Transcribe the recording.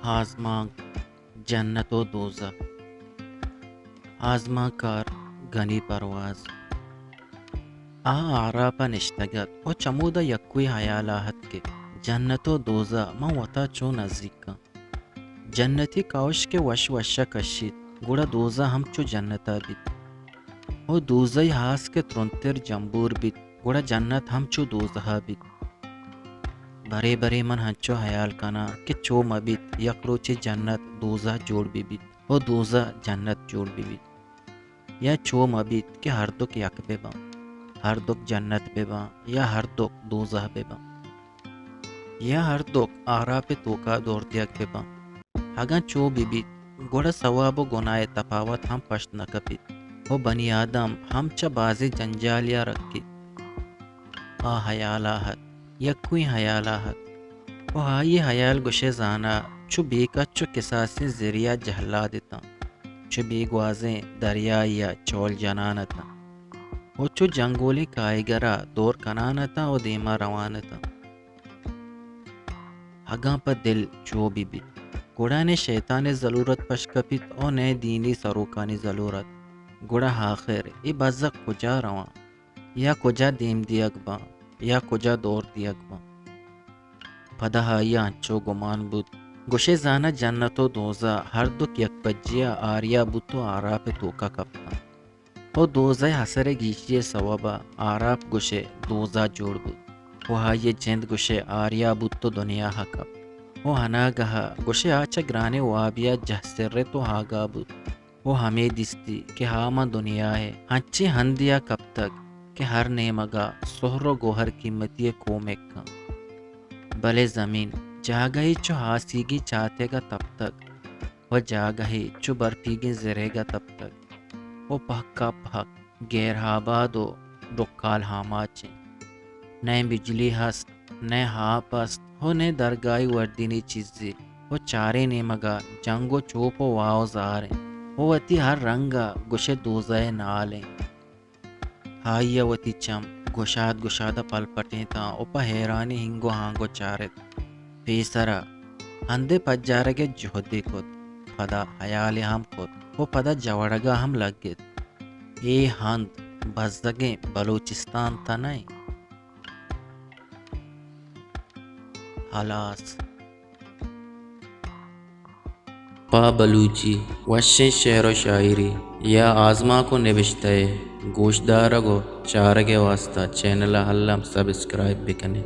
آزمانک جنت و دوزخ. آزمانکار گنی پرواز عراپا نشتگت و چمودا یکوی حیالاحت کے جنت و دوزہ من وطا چو نزدیک. جنتی کاوش کے وش وشا کشید گوڑا دوزہ ہم چو جنتا بیت و دوزہی ہاس کے ترنتر جمبور بیت گوڑا جنت ہم چو دوزہا بیت. برے برے من ہنچو حیال کنا کہ چو مبیت یک روچی جنت دوزہ جوڑ بی بیت و دوزہ جنت جوڑ بی بیت، یا چو مبیت کہ ہر دک یک بے با، ہر دک جنت بے با یا ہر دک دوزہ بے با، یا ہر دک آرا پہ توکا دور دیگ بے با. اگاں چو بی بیت گوڑا ثواب و گناہ تفاوت ہم پشت نکبیت و بنی آدم ہم چا بازی جنجالیا رکھی. حیالاحت یکوئی حیالاحت و ہائی حیال گوشے زانا چو بیکا چو کساسی ذریعہ جہلا دیتا، چو بی گوازیں دریا یا چول جنانتا و چو جنگولی کائیگرا دور کنانتا و دیما روانتا. اگاں پا دل چو بی بیت گوڑا نے شیطان ضرورت پشکپیت او نئے دینی سروکانی ضرورت گوڑا آخر ای بزق کجا روان یا کجا دیم دیگ با یا کجا دور دیگ با. پدا ہایا انچو گمان بود گوشے زانا جنت و دوزہ ہر دک یک پجیا آریا بوتو آراپ توکا کپتا و دوزہ حسر گیشی سوابا آراپ گوشے دوزہ جوڑ بود و ہائی جند گوشے آریا بوتو دنیا حکب و ہنا گہا گوشے آچا گرانے وابیا جہسر تو ہاگا بود و ہمیں دستی کہ ہاما دنیا ہے ہنچی ہندیا کب تک کہ ہر نیمگا سہر و گوہر قیمتی کومک کا بلے زمین جاگہی چو ہاسیگی چاہتے گا تب تک و جاگہی چو برپیگی زرے گا تب تک و پہکا پہک گیر آباد و ڈکال ہاماچیں نئے بجلی ہست نئے ہاپ است ہو نئے درگاہی وردینی چیزی و چارے نیمگا جنگ و چوپ و واو زاریں و وتی ہر رنگا گوشے دوزہ نالیں. ہائیا وتی چم گشاد گشادہ پل پٹیں تا اوپا حیرانی ہنگو ہانگو چارت پیسرا ہندے پجارگے جہدی کت پدا حیالی ہم کت و پدا جوڑگا ہم لگت. اے ہند بزدگیں بلوچستان تا نہیں خلاص. پا بلوچی وشیں شعر و شاعری یا آزما کو نوشتہ گوشدارگو چارگے واسطہ چینل ہلم سبسکرائب بکنے.